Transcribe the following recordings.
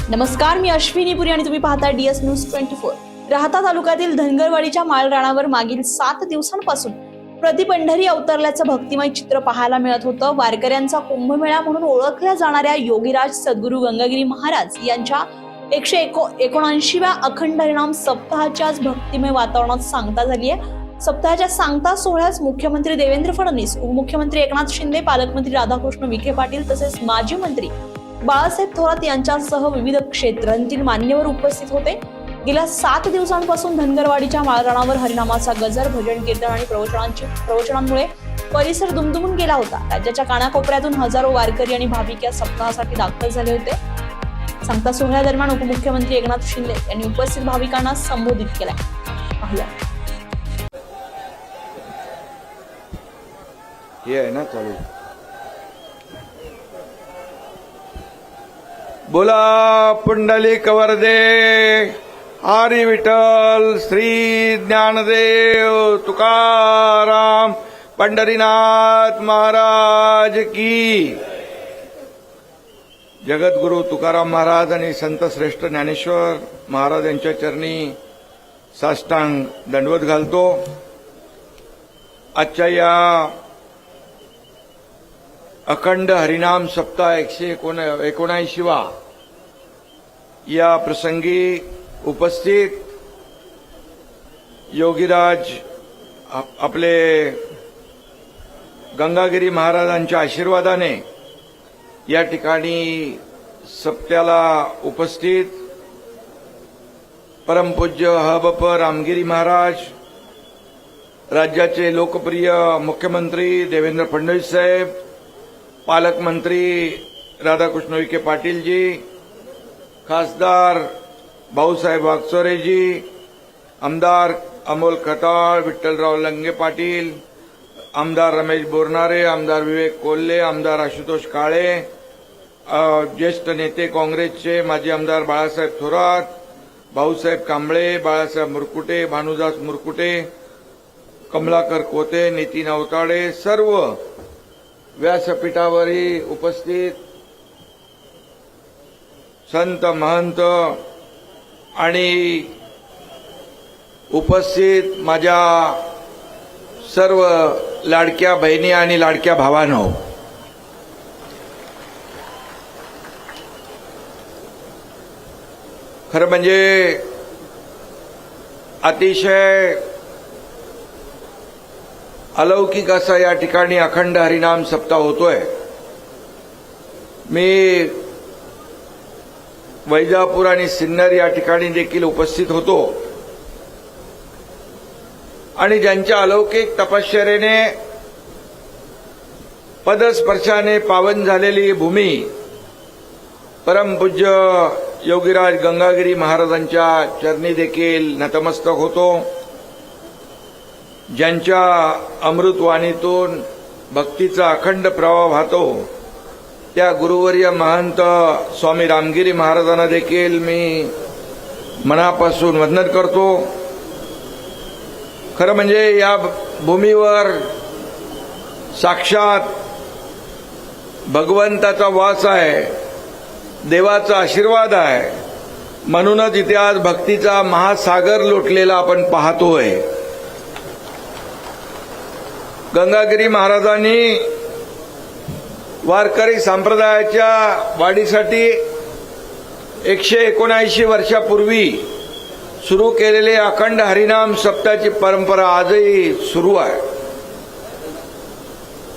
नमस्कार, मी अश्विनी पुरी आणि तुम्ही पाहता DS न्यूज 24। राहता तालुक्यातील धनगरवाडीच्या माळरानावर मागील 7 दिवसांपासून प्रति पंढरी अवतरल्याचं भक्तिमय चित्र पाहायला मिळत होतं। वारकऱ्यांचा कुंभमेळा म्हणून ओळखल्या जाणाऱ्या योगीराज सद्गुरू गंगागिरी महाराज यांच्या 179व्या अखंड हरिनाम सप्ताहाच्या आज भक्तिमय वातावरणात सांगता झाली आहे। सप्ताहाच्या सांगता सोहळ्यास मुख्यमंत्री देवेंद्र फडणवीस, उपमुख्यमंत्री एकनाथ शिंदे, पालकमंत्री राधाकृष्ण विखे पाटील तसेच माजी मंत्री बाळासाहेब थोरात यांच्यासह विविध क्षेत्रांतील मान्यवर उपस्थित होते। गेल्या 7 दिवसांपासून धनगरवाडीच्या माळरानावर हरिनामाचा गजर, भजन, कीर्तन आणि प्रवचनांमुळे परिसर दुमदुमून गेला होता। राज्याच्या कानाकोपऱ्यातून हजारो वारकरी आणि भाविक या सप्ताहासाठी दाखल झाले होते। सांगता सोहळ्यादरम्यान उपमुख्यमंत्री एकनाथ शिंदे यांनी उपस्थित भाविकांना संबोधित केलं। पाहूया। ये है ना चालू। बोला पुंडलिक वरदे हरी विठ्ठल श्री ज्ञानदेव तुकाराम पंढरीनाथ महाराज की। जगद्गुरु तुकाराम महाराज आणि संत श्रेष्ठ ज्ञानेश्वर महाराज यांच्या चरणी साष्टांग दंडवत घालतो। आजच्या या अखंड हरिनाम सप्ताह 179वा या प्रसंगी उपस्थित योगीराज आपले गंगागिरी महाराजांच्या आशीर्वादाने या ठिकाणी सप्त्याला उपस्थित परमपूज्य हबप रामगिरी महाराज, राज्याचे लोकप्रिय मुख्यमंत्री देवेंद्र फडणवीस साहेब, पालकमंत्री राधाकृष्ण विखे पाटील जी, खासदार भाऊसाहेब वागचोरे जी, आमदार अमोल खताळ, विठ्ठलराव लंगे पाटील, आमदार रमेश बोरनारे, आमदार विवेक कोल्हे, आमदार आशुतोष काळे, ज्येष्ठ नेते काँग्रेसचे माजी आमदार बाळासाहेब थोरात, भाऊसाहेब कांबळे, बाळासाहेब मुरकुटे, भानुदास मुरकुटे, कमलाकर कोते, नितीन अवताडे, सर्व व्यासपीठावरील उपस्थित संत महंत आणि उपस्थित माझ्या सर्व लाडक्या बहिणी आणि लाडक्या भावांनो, खरं म्हणजे अतिशय अलौकिक असा या ठिकाणी अखंड हरिनाम सप्ताह होतोय। मी वैजापूर आणि सिन्नर या ठिकाणी देखील उपस्थित होतो आणि ज्यांच्या अलौकिक तपश्चर्येने पदस्पर्शाने पावन झालेली भूमी परमपूज्य योगीराज गंगागिरी महाराजांच्या चरणी देखील नतमस्तक होतो। ज्यांच्या अमृतवाणीतून भक्तीचा अखंड प्रवाह वाहतो त्या गुरुवर्य महंत स्वामी रामगिरी महाराजांना देखील मी मनापासून वंदन करतो। खरं म्हणजे या भूमीवर साक्षात भगवंताचा वास आहे, देवाचा आशीर्वाद आहे, म्हणूनच इथे आज भक्तीचा महासागर लोटलेला आपण पाहतोय। गंगागिरी महाराजांनी वारकरी संप्रदायाच्या वाढीसाठी 179 वर्षापूर्वी सुरू केलेले अखंड हरिनाम सप्ताहाची परंपरा आजही सुरू आहे।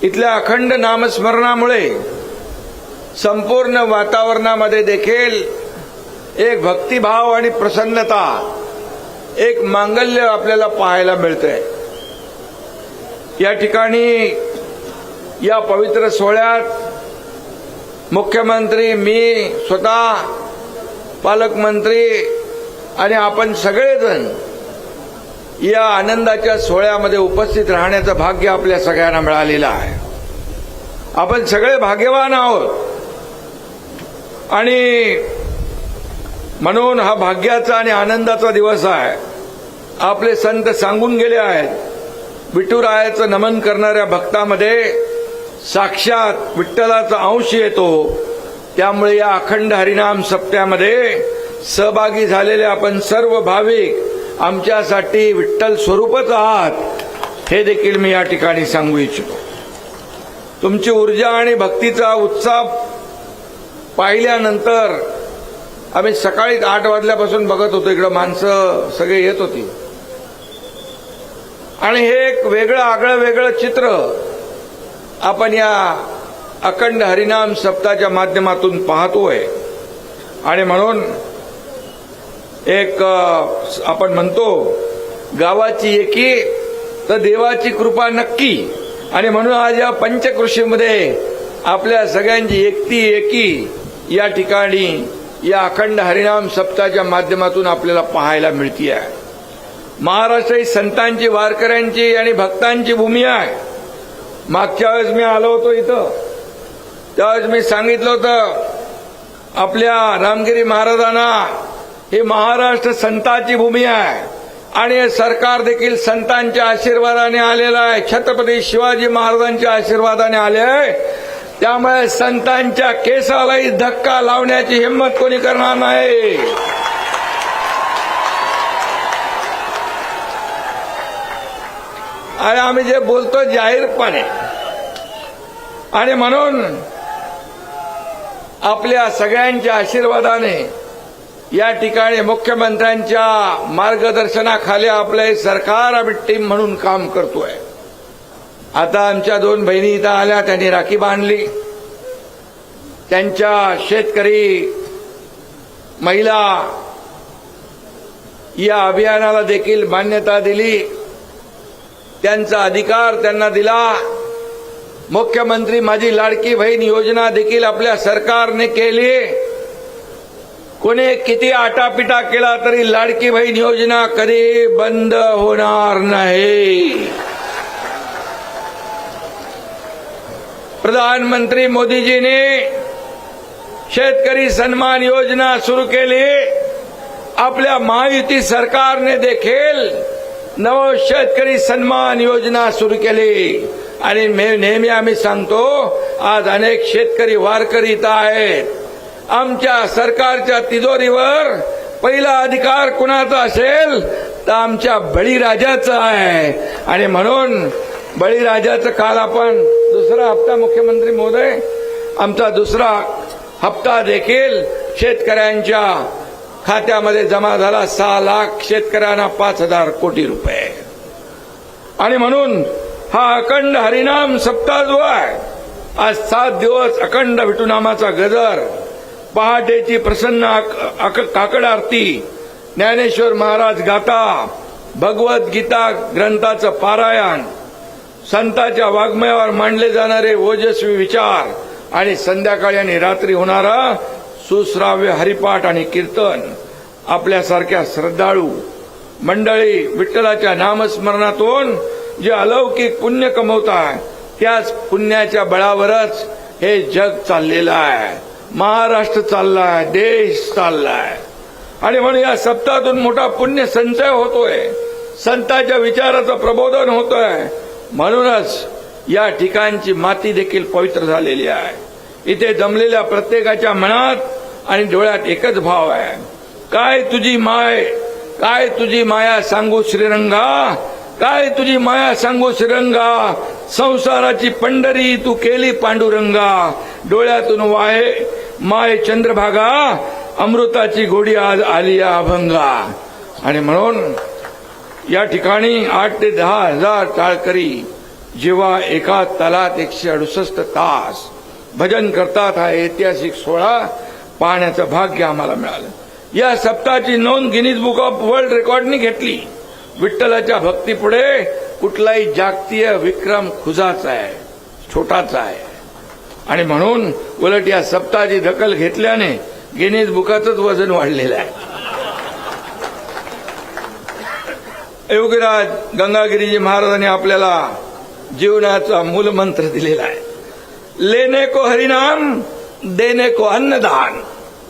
इथल्या अखंड नामस्मरणामुळे संपूर्ण वातावरणामध्ये देखील एक भक्तिभाव आणि प्रसन्नता, एक मांगल्य आपल्याला पाहायला मिळतंय। या ठिकाणी या पवित्र सोहळ्यात मुख्यमंत्री, मी स्वतः, पालकमंत्री आणि आपण सगळेजण या आनंदाच्या सोहळ्यामध्ये उपस्थित राहण्याचं भाग्य आपल्या सगळ्यांना मिळालेलं आहे। आपण सगळे भाग्यवान आहोत आणि म्हणून हा भाग्याचा आणि आनंदाचा दिवस आहे। आपले संत सांगून गेले आहेत, विठुरायाचं नमन करणाऱ्या भक्तामध्ये साक्षात विठ्ठलाचा अंश येतो, त्यामुळे या अखंड हरिनाम सप्त्यामध्ये सहभागी झालेले आपण सर्व भाविक आमच्यासाठी विठ्ठल स्वरूपच आहात हे देखील मी या ठिकाणी सांगू इच्छितो. तुमची ऊर्जा आणि भक्तीचा उत्साह पाहिल्यानंतर आम्ही सकाळी 8 वाजल्यापासून बघत होतो, इकडं माणसं सगळे येत होती आणि हे एक वेगळं चित्र आपण या अखंड हरिनाम सप्ताहाच्या माध्यमातून पाहतोय. आणि म्हणून एक आपण म्हणतो गावाची एकी तर देवाची कृपा नक्की. आणि म्हणून आज या पंचकृषीमध्ये आपल्या सगळ्यांची एकी या ठिकाणी या अखंड हरिनाम सप्ताहाच्या माध्यमातून आपल्याला पाहायला मिळते आहे. महाराष्ट्र ही संतांची, वारकऱ्यांची आणि भक्तांची भूमी आहे. मागच्या वेळेस मी आलो होतो इथं, त्यावेळेस मी सांगितलं होतं आपल्या रामगिरी महाराजांना ही महाराष्ट्र संतांची भूमी आहे आणि हे सरकार देखील संतांच्या आशीर्वादाने आलेलं आहे, छत्रपती शिवाजी महाराजांच्या आशीर्वादाने आले आहे. त्यामुळे संतांच्या केसालाही धक्का लावण्याची हिंमत कोणी करणार नाही. आणि आम्ही जे बोलतो जाहीरपणे. आणि म्हणून आपल्या सगळ्यांच्या आशीर्वादाने या ठिकाणी मुख्यमंत्र्यांच्या मार्गदर्शनाखाली आपलं हे सरकार आम्ही टीम म्हणून काम करतोय. आता आमच्या 2 बहिणी इथं आल्या, त्यांनी राखी बांधली. त्यांच्या शेतकरी महिला या अभियानाला देखील मान्यता दिली, त्यांचा अधिकार त्यांना दिला. मुख्यमंत्री माझी लाडकी बहीण योजना देखील आपल्या सरकारने केली. कोणी किती आटापिटा केला तरी लाडकी बहीण योजना कधी बंद होणार नाही. प्रधानमंत्री मोदीजीने शेतकरी सन्मान योजना सुरू केली. आपल्या महायुती सरकारने देखील नव शेतकरी सन्मान योजना सुरू केली. आणि नेहमी आम्ही सांगतो, आज अनेक शेतकरी वारकरी इथं आहेत. आमच्या सरकारच्या तिजोरीवर पहिला अधिकार कुणाचा असेल तर आमच्या बळीराजाचा आहे. आणि म्हणून बळीराजाचं काल आपण दुसरा हप्ता, मुख्यमंत्री महोदय, आमचा दुसरा हप्ता देखील शेतकऱ्यांच्या खात्यामध्ये जमा झाला. 6 लाख शेतकऱ्यांना 5,000 कोटी रुपये. आणि म्हणून हा अखंड हरिनाम सप्ताह जो आहे, आज 7 दिवस अखंड विठुनामाचा गजर, पहाटेची प्रसन्न काकड आरती, ज्ञानेश्वर महाराज गाथा, भगवद्गीता ग्रंथाचं पारायण, संतांच्या वाङ्मयावर मांडले जाणारे ओजस्वी विचार आणि संध्याकाळी आणि रात्री होणारा सुश्राव्य हरिपाठ आणि कीर्तन. आपल्यासारख्या श्रद्धाळू मंडळी विठ्ठलाच्या नामस्मरणातून जे अलौकिक पुण्य कमवतात, त्याच पुण्याच्या बळावरच हे जग चाललेलं आहे, महाराष्ट्र चाललाय, देश चाललाय. आणि म्हणून या सप्ताहातून मोठा पुण्य संचय होतोय, संतांच्या विचाराचं प्रबोधन होतोय. म्हणूनच या ठिकाणची माती देखील पवित्र झालेली आहे. इथे जमलेल्या प्रत्येकाच्या मनात आणि डोळ्यात एकच भाव आहे, काय तुझी माय, काय तुझी माया सांगू श्रीरंगा, काय तुझी माया सांगू श्रीरंगा, संसाराची पंढरी तू केली पांडुरंगा, डोळ्यातून वाहे माय चंद्रभागा, अमृताची गोडी आज आली या अभंगा. आणि म्हणून या ठिकाणी 8 ते 10 हजार टाळकरी जेव्हा एका तालात 168 तास भजन करतात, हा ऐतिहासिक सोहळा पाहण्याचं भाग्य आम्हाला मिळालं. या सप्ताहाची नोंद गिनीज बुक ऑफ वर्ल्ड रेकॉर्डनी घेतली. विठ्ठलाच्या भक्तीपुढे कुठलाही जागतिक विक्रम खुजाचा आहे, छोटाचा आहे. आणि म्हणून उलट या सप्ताहाची दखल घेतल्याने गिनीज बुकाचंच वजन वाढलेलं आहे. योगीराज गंगागिरीजी महाराजांनी आपल्याला जीवनाचा मूलमंत्र दिलेला आहे, लेने को हरिनाम देने को अन्नदान,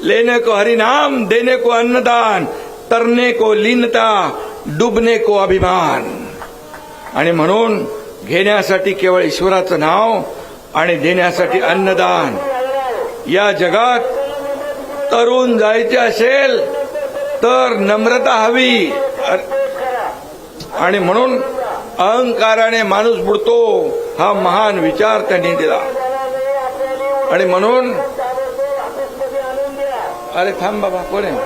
लेने को हरिनाम देने को अन्नदान, तरने को लीनता डुबने को अभिमान. आणि म्हणून घेण्यासाठी केवळ ईश्वराचं नाव आणि देण्यासाठी अन्नदान या जगात तरुण जायचे असेल तर नम्रता हवी आणि म्हणून अहंकाराने माणूस बुडतो हा महान विचार त्यांनी दिला. आणि म्हणून अरे थांब बाबा कोण आहे.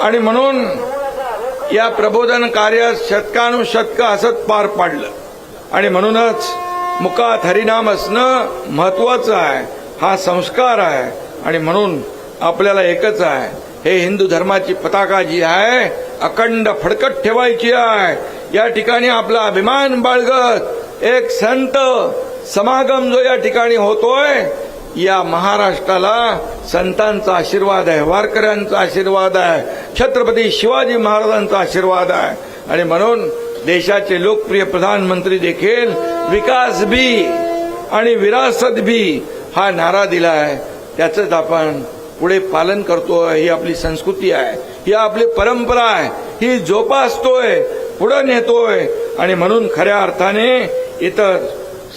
आणि म्हणून या प्रबोधन कार्य शतकानुशतक असत पार पाडलं. आणि म्हणूनच मुखात हरिनाम असणं महत्वाचं आहे. हा संस्कार आहे. आणि म्हणून आपल्याला एकच आहे, हे हिंदू धर्माची पताका जी आहे अखंड फडकत ठेवायची आहे. या ठिकाणी आपला अभिमान बाळगत एक संत समागम जो या ठिकाणी होतोय, या महाराष्ट्राला संतांचा आशीर्वाद आहे, वारकऱ्यांचा आशीर्वाद आहे, छत्रपती शिवाजी महाराजांचा आशीर्वाद आहे. आणि म्हणून देशाचे लोकप्रिय प्रधानमंत्री देखील विकास भी आणि विरासत भी हा नारा दिला आहे. त्याचंच आपण पुढे पालन करतोय. ही आपली संस्कृती आहे, ही आपली परंपरा आहे, ही जोपासतोय, पुढे नेतोय. आणि म्हणून खऱ्या अर्थाने इथं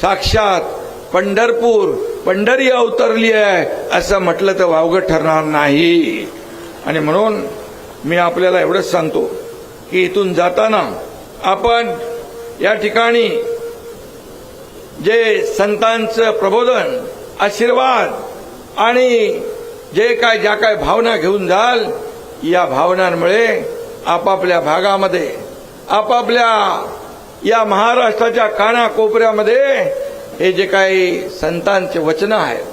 साक्षात पंढरी अवतरली आहे असं म्हटलं तर वावगं ठरणार नाही. आणि म्हणून मी आपल्याला एवढंच सांगतो की इथून जाताना आपण या ठिकाणी जे संतांचं प्रबोधन, आशीर्वाद आणि ज्या काय भावना घेऊन जाल, या भावनांमुळे आपापल्या भागामध्ये, आपापल्या या महाराष्ट्राच्या कानाकोपऱ्यामध्ये हे जे काही संतांचे वचनं आहेत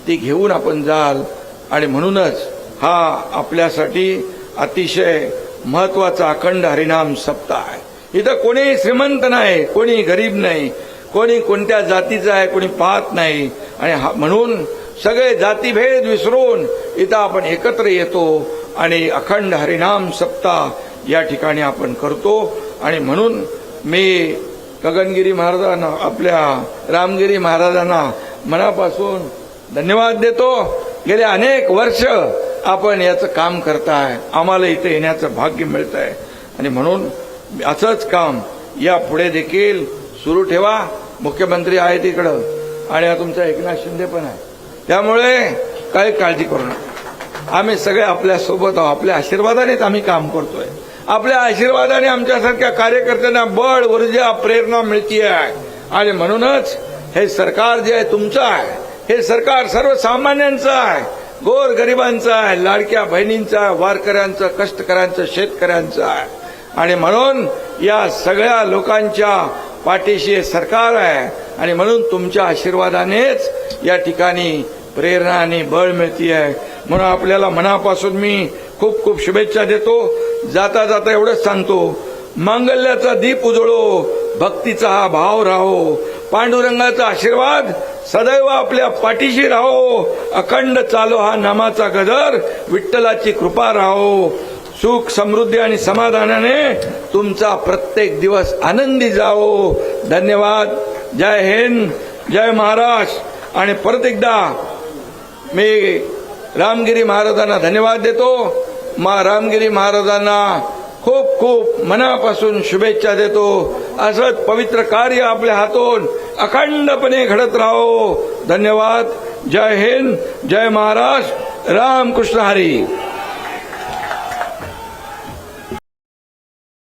ती घेऊन आपण जाल. आणि म्हणूनच हा आपल्यासाठी अतिशय महत्वाचा अखंड हरिनाम सप्ताह आहे. इथं कोणी श्रीमंत नाही, कोणी गरीब नाही, कोणी कोणत्या जातीचा आहे कोणी पाहत नाही. आणि म्हणून सगळे जातीभेद विसरून इथं आपण एकत्र येतो आणि अखंड हरिनाम सप्ताह या ठिकाणी आपण करतो. आणि म्हणून मी गगनगिरी महाराजांना, आपल्या रामगिरी महाराजांना मनापासून धन्यवाद देतो. गेले अनेक वर्ष आपण याचं काम करताय, आम्हाला इथे येण्याचं भाग्य मिळत आहे. आणि म्हणून असंच काम या पुढे देखील सुरू ठेवा. मुख्यमंत्री आहेत इकडं आणि तुमचा एकनाथ शिंदे पण आहे, त्यामुळे काही काळजी करू नका. आम्ही सगळे आपल्या सोबत आहोत. आपल्या आशीर्वादानेच आम्ही काम करतोय. आपल्या आशीर्वादाने आमच्यासारख्या कार्यकर्त्यांना बळ, ऊर्जा, प्रेरणा मिळतीये. आणि म्हणूनच हे सरकार जे आहे तुमचं आहे, हे सरकार सर्वसामान्यांचं आहे, गोर गरिबांचं आहे, लाडक्या बहिणींचं आहे, वारकऱ्यांचं, कष्टकऱ्यांचं, शेतकऱ्यांचं आहे. आणि म्हणून या सगळ्या लोकांच्या पाठीशी हे सरकार आहे. आणि म्हणून तुमच्या आशीर्वादानेच या ठिकाणी प्रेरणा आणि बळ मिळती आहे. म्हणून आपल्याला मनापासून मी खूप खूप शुभेच्छा देतो. जाता जाता एवढंच सांगतो, मांगल्याचा दीप उजळो, भक्तीचा हा भाव राहो, पांडुरंगाचा आशीर्वाद सदैव आपल्या पाठीशी राहो, अखंड चालो हा नामाचा गजर, विठ्ठलाची कृपा राहो. सुख, समृद्धी आणि समाधानाने तुमचा प्रत्येक दिवस आनंदी जाओ. धन्यवाद. जय हिंद, जय महाराष्ट्र. आणि परत एकदा मी रामगिरी महाराजांना धन्यवाद देतो. रामगिरी महाराजांना खूप खूप मनापासून शुभेच्छा देतो. असंच पवित्र कार्य आपल्या हातून अखंडपणे घडत राहो. धन्यवाद. जय हिंद, जय महाराष्ट्र. रामकृष्ण हरी.